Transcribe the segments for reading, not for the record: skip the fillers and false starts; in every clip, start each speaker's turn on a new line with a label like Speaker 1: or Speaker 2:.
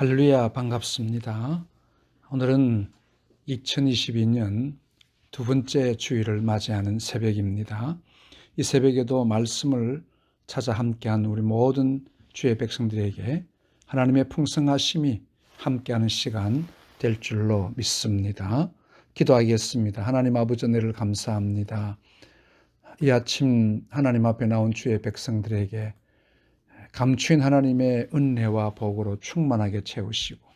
Speaker 1: 할렐루야, 반갑습니다. 오늘은 2022년 두 번째 주일을 맞이하는 새벽입니다. 이 새벽에도 말씀을 찾아 함께한 우리 모든 주의 백성들에게 하나님의 풍성하심이 함께하는 시간 될 줄로 믿습니다. 기도하겠습니다. 하나님 아버지, 은혜를 감사합니다. 이 아침 하나님 앞에 나온 주의 백성들에게 감추인 하나님의 은혜와 복으로 충만하게 채우시고,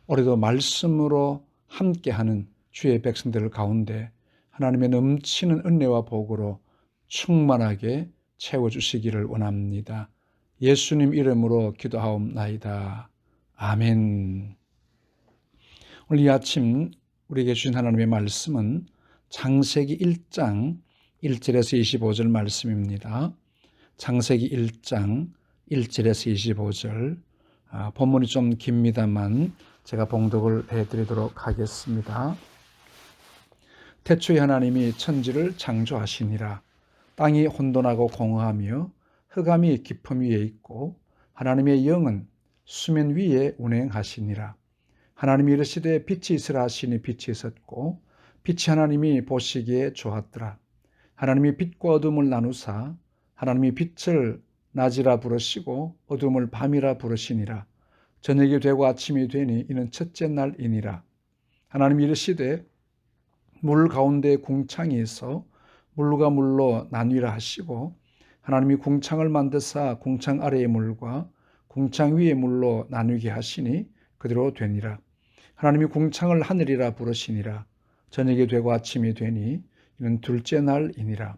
Speaker 1: 올해도 말씀으로 함께하는 주의 백성들 가운데 하나님의 넘치는 은혜와 복으로 충만하게 채워주시기를 원합니다. 예수님 이름으로 기도하옵나이다. 아멘. 오늘 이 아침 우리에게 주신 하나님의 말씀은 창세기 1장 1절에서 25절 말씀입니다. 창세기 1장 1절에서 25절, 본문이 좀 깁니다만 제가 봉독을 해드리도록 하겠습니다. 태초에 하나님이 천지를 창조하시니라. 땅이 혼돈하고 공허하며 흑암이 깊음 위에 있고 하나님의 영은 수면 위에 운행하시니라. 하나님이 이르시되 빛이 있으라 하시니 빛이 있었고 빛이 하나님이 보시기에 좋았더라. 하나님이 빛과 어둠을 나누사 하나님이 빛을 낮이라 부르시고 어둠을 밤이라 부르시니라. 저녁이 되고 아침이 되니 이는 첫째 날이니라. 하나님이 이르시되 물 가운데 궁창이 있어 물과 물로 나뉘라 하시고 하나님이 궁창을 만드사 궁창 아래의 물과 궁창 위의 물로 나누게 하시니 그대로 되니라. 하나님이 궁창을 하늘이라 부르시니라. 저녁이 되고 아침이 되니 이는 둘째 날이니라.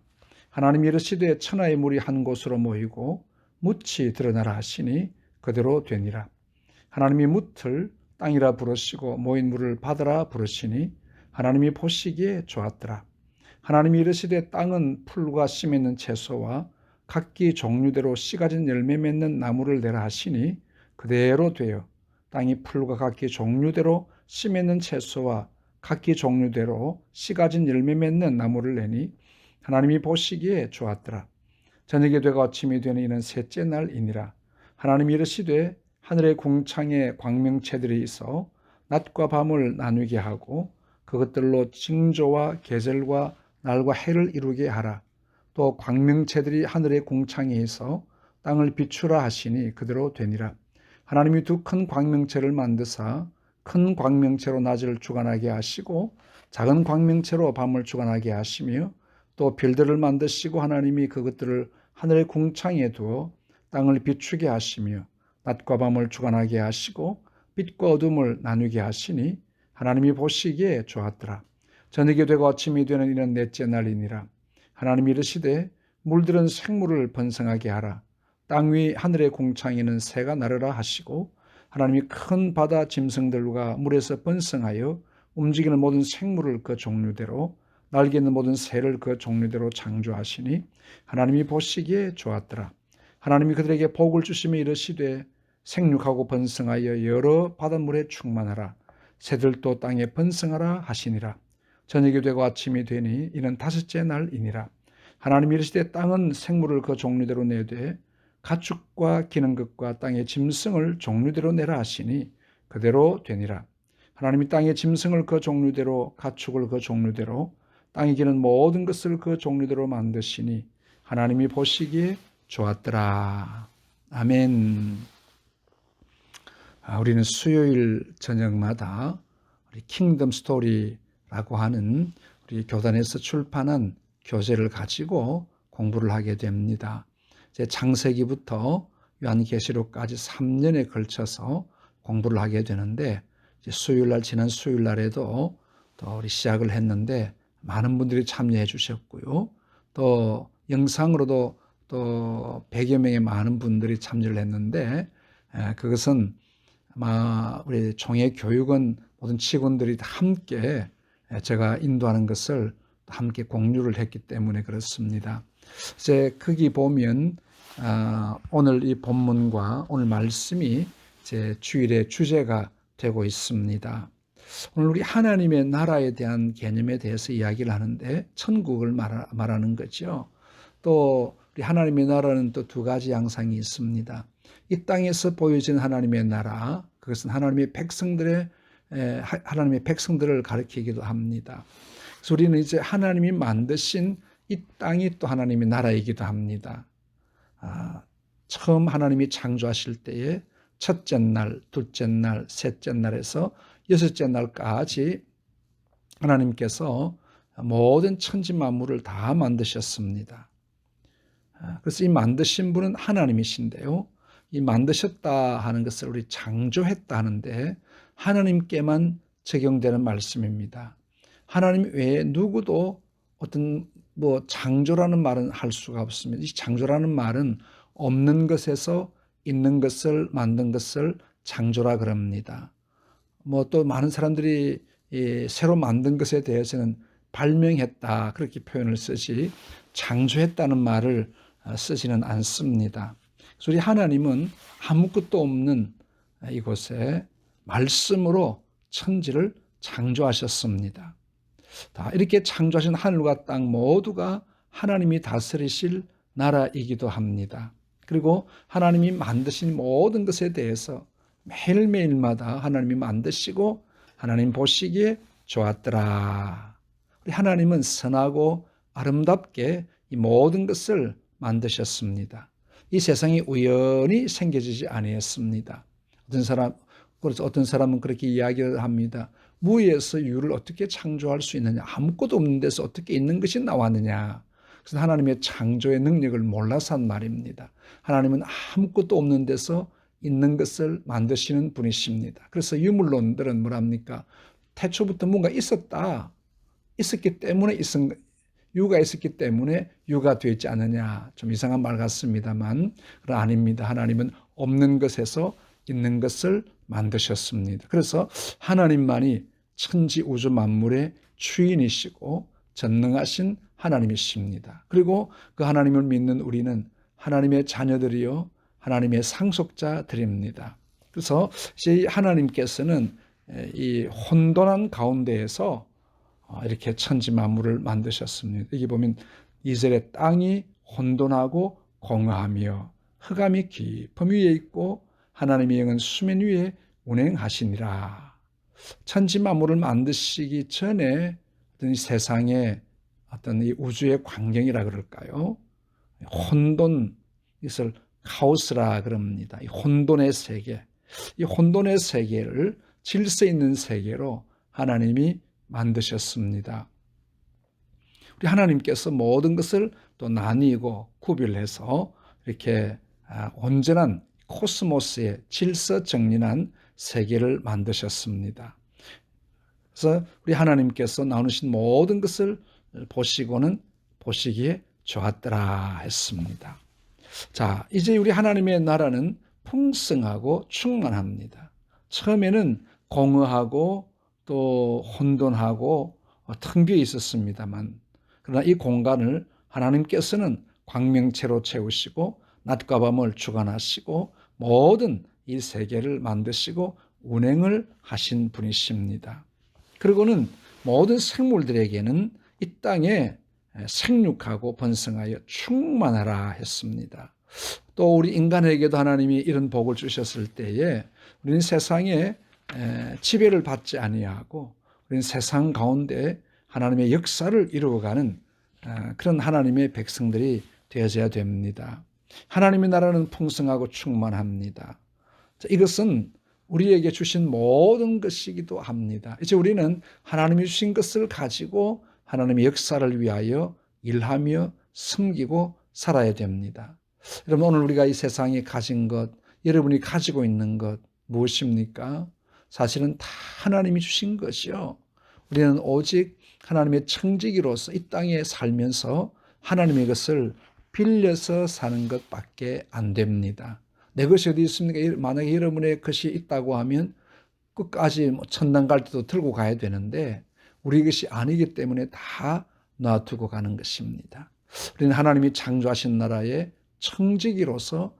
Speaker 1: 하나님이 이르시되 천하의 물이 한 곳으로 모이고 묻이 드러나라 하시니 그대로 되니라. 하나님이 묻을 땅이라 부르시고 모인 물을 바다라 부르시니 하나님이 보시기에 좋았더라. 하나님이 이르시되 땅은 풀과 씨 맺는 채소와 각기 종류대로 씨 가진 열매 맺는 나무를 내라 하시니 그대로 되어 땅이 풀과 각기 종류대로 씨 맺는 채소와 각기 종류대로 씨 가진 열매 맺는 나무를 내니 하나님이 보시기에 좋았더라. 저녁이 되고 아침이 되니 이는 셋째 날이니라. 하나님이 이르시되 하늘의 궁창에 광명체들이 있어 낮과 밤을 나누게 하고 그것들로 징조와 계절과 날과 해를 이루게 하라. 또 광명체들이 하늘의 궁창에 있어 땅을 비추라 하시니 그대로 되니라. 하나님이 두 큰 광명체를 만드사 큰 광명체로 낮을 주관하게 하시고 작은 광명체로 밤을 주관하게 하시며 또 별들을 만드시고 하나님이 그것들을 하늘의 궁창에 두어 땅을 비추게 하시며 낮과 밤을 주관하게 하시고 빛과 어둠을 나누게 하시니 하나님이 보시기에 좋았더라. 저녁이 되고 아침이 되는 이는 넷째 날이니라. 하나님이 이르시되 물들은 생물을 번성하게 하라. 땅 위 하늘의 궁창에는 새가 나르라 하시고 하나님이 큰 바다 짐승들과 물에서 번성하여 움직이는 모든 생물을 그 종류대로 날개 있는 모든 새를 그 종류대로 창조하시니 하나님이 보시기에 좋았더라. 하나님이 그들에게 복을 주시며 이르시되 생육하고 번성하여 여러 바닷물에 충만하라. 새들도 땅에 번성하라 하시니라. 저녁이 되고 아침이 되니 이는 다섯째 날이니라. 하나님이 이르시되 땅은 생물을 그 종류대로 내되 가축과 기는 것과 땅의 짐승을 종류대로 내라 하시니 그대로 되니라. 하나님이 땅의 짐승을 그 종류대로 가축을 그 종류대로 땅에 기는 모든 것을 그 종류대로 만드시니 하나님이 보시기에 좋았더라. 아멘. 우리는 수요일 저녁마다 우리 킹덤 스토리라고 하는 우리 교단에서 출판한 교재를 가지고 공부를 하게 됩니다. 창세기부터 요한계시록까지 3년에 걸쳐서 공부를 하게 되는데 수요일날 지난 수요일날에도 또 우리 시작을 했는데 많은 분들이 참여해 주셨고요. 또 영상으로도 또 100여 명의 많은 분들이 참여를 했는데 그것은 아마 우리 종회교육원 모든 직원들이 함께 제가 인도하는 것을 함께 공유를 했기 때문에 그렇습니다. 이제 거기 보면 오늘 이 본문과 오늘 말씀이 제 주일의 주제가 되고 있습니다. 오늘 우리 하나님의 나라에 대한 개념에 대해서 이야기를 하는데 천국을 말하는 거죠. 또 우리 하나님의 나라는 또 두 가지 양상이 있습니다. 이 땅에서 보여진 하나님의 나라, 그것은 하나님의 백성들을 가리키기도 합니다. 그래서 우리는 이제 하나님이 만드신 이 땅이 또 하나님의 나라이기도 합니다. 처음 하나님이 창조하실 때에 첫째 날, 둘째 날, 셋째 날에서 여섯째 날까지 하나님께서 모든 천지 만물을 다 만드셨습니다. 그래서 이 만드신 분은 하나님이신데요. 이 만드셨다 하는 것을 우리 창조했다 하는데 하나님께만 적용되는 말씀입니다. 하나님 외에 누구도 어떤 창조라는 말은 할 수가 없습니다. 이 창조라는 말은 없는 것에서 있는 것을 만든 것을 창조라 그럽니다. 또 많은 사람들이 새로 만든 것에 대해서는 발명했다 그렇게 표현을 쓰지 창조했다는 말을 쓰지는 않습니다. 그래서 우리 하나님은 아무것도 없는 이곳에 말씀으로 천지를 창조하셨습니다. 이렇게 창조하신 하늘과 땅 모두가 하나님이 다스리실 나라이기도 합니다. 그리고 하나님이 만드신 모든 것에 대해서 매일매일마다 하나님이 만드시고 하나님 보시기에 좋았더라. 우리 하나님은 선하고 아름답게 이 모든 것을 만드셨습니다. 이 세상이 우연히 생겨지지 아니했습니다. 어떤 사람은 그렇게 이야기를 합니다. 무에서 유를 어떻게 창조할 수 있느냐? 아무것도 없는 데서 어떻게 있는 것이 나왔느냐? 그래서 하나님의 창조의 능력을 몰라서 한 말입니다. 하나님은 아무것도 없는 데서 있는 것을 만드시는 분이십니다. 그래서 유물론들은 뭐랍니까? 태초부터 뭔가 있었기 때문에 유가 있었기 때문에 유가 되지 않느냐. 좀 이상한 말 같습니다만 그건 아닙니다. 하나님은 없는 것에서 있는 것을 만드셨습니다. 그래서 하나님만이 천지 우주 만물의 주인이시고 전능하신 하나님이십니다. 그리고 그 하나님을 믿는 우리는 하나님의 자녀들이요 하나님의 상속자들입니다. 그래서 이제 하나님께서는 이 혼돈한 가운데에서 이렇게 천지 만물을 만드셨습니다. 여기 보면 이스라엘 땅이 혼돈하고 공허하며 흑암이 깊음 위에 있고 하나님의 영은 수면 위에 운행하시니라. 천지 만물을 만드시기 전에 어떤 이 세상의 어떤 이 우주의 광경이라 그럴까요? 혼돈, 이것을 카오스라 그럽니다. 이 혼돈의 세계, 이 혼돈의 세계를 질서 있는 세계로 하나님이 만드셨습니다. 우리 하나님께서 모든 것을 또 나뉘고 구별해서 이렇게 온전한 코스모스의 질서 정연한 세계를 만드셨습니다. 그래서 우리 하나님께서 나누신 모든 것을 보시기에 좋았더라 했습니다. 자, 이제 우리 하나님의 나라는 풍성하고 충만합니다. 처음에는 공허하고 또 혼돈하고 텅 비어 있었습니다만 그러나 이 공간을 하나님께서는 광명체로 채우시고 낮과 밤을 주관하시고 모든 이 세계를 만드시고 운행을 하신 분이십니다. 그리고는 모든 생물들에게는 이 땅에 생육하고 번성하여 충만하라 했습니다. 또 우리 인간에게도 하나님이 이런 복을 주셨을 때에 우리는 세상에 지배를 받지 아니하고 우리는 세상 가운데 하나님의 역사를 이루어가는 그런 하나님의 백성들이 되어져야 됩니다. 하나님의 나라는 풍성하고 충만합니다. 이것은 우리에게 주신 모든 것이기도 합니다. 이제 우리는 하나님이 주신 것을 가지고 하나님의 역사를 위하여 일하며 섬기고 살아야 됩니다. 여러분, 오늘 우리가 이 세상에 가진 것, 여러분이 가지고 있는 것 무엇입니까? 사실은 다 하나님이 주신 것이요. 우리는 오직 하나님의 청지기로서 이 땅에 살면서 하나님의 것을 빌려서 사는 것밖에 안 됩니다. 내 것이 어디 있습니까? 만약에 여러분의 것이 있다고 하면 끝까지 천당 갈 때도 들고 가야 되는데 우리 것이 아니기 때문에 다 놔두고 가는 것입니다. 우리는 하나님이 창조하신 나라의 청지기로서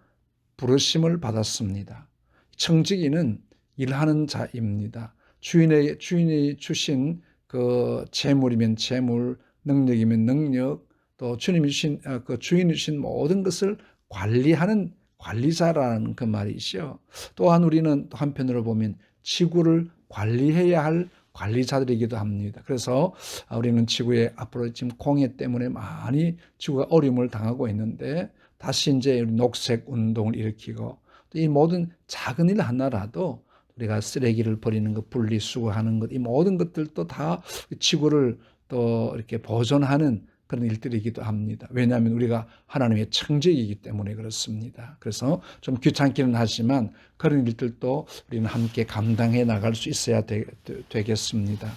Speaker 1: 부르심을 받았습니다. 청지기는 일하는 자입니다. 주인이 주신 그 재물이면 재물, 능력이면 능력, 또 주님이 주신 그 주인이 주신 모든 것을 관리하는 관리자라는 그 말이죠. 또한 우리는 또 한편으로 보면 지구를 관리해야 할 관리자들이기도 합니다. 그래서 우리는 지구에 앞으로 지금 공해 때문에 많이 지구가 어려움을 당하고 있는데 다시 이제 녹색 운동을 일으키고 또 이 모든 작은 일 하나라도 우리가 쓰레기를 버리는 것, 분리수거하는 것, 이 모든 것들도 다 지구를 또 이렇게 보존하는 그런 일들이기도 합니다. 왜냐하면 우리가 하나님의 청지이기 때문에 그렇습니다. 그래서 좀 귀찮기는 하지만 그런 일들도 우리는 함께 감당해 나갈 수 있어야 되겠습니다.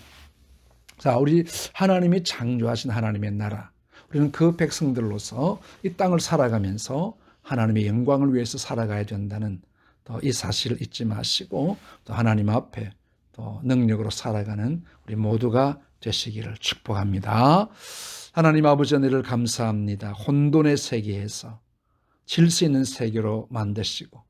Speaker 1: 자, 우리 하나님이 창조하신 하나님의 나라, 우리는 그 백성들로서 이 땅을 살아가면서 하나님의 영광을 위해서 살아가야 된다는 또 이 사실을 잊지 마시고 또 하나님 앞에 또 능력으로 살아가는 우리 모두가 되시기를 축복합니다. 하나님 아버지 은혜를 감사합니다. 혼돈의 세계에서 질서 있는 세계로 만드시고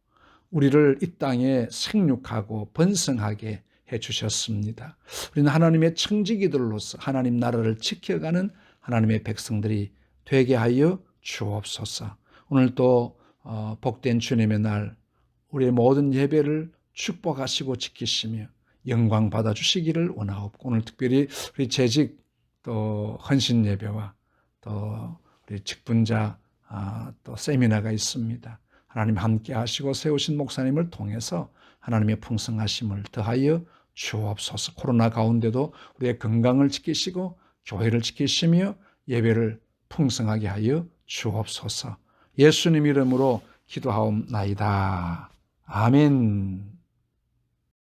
Speaker 1: 우리를 이 땅에 생육하고 번성하게 해주셨습니다. 우리는 하나님의 청지기들로서 하나님 나라를 지켜가는 하나님의 백성들이 되게 하여 주옵소서. 오늘도 복된 주님의 날 우리의 모든 예배를 축복하시고 지키시며 영광 받아주시기를 원하옵고 오늘 특별히 우리 재직 또 헌신 예배와 또 우리 직분자 또 세미나가 있습니다. 하나님 함께 하시고 세우신 목사님을 통해서 하나님의 풍성하심을 더하여 주옵소서. 코로나 가운데도 우리의 건강을 지키시고 교회를 지키시며 예배를 풍성하게 하여 주옵소서. 예수님 이름으로 기도하옵나이다. 아멘.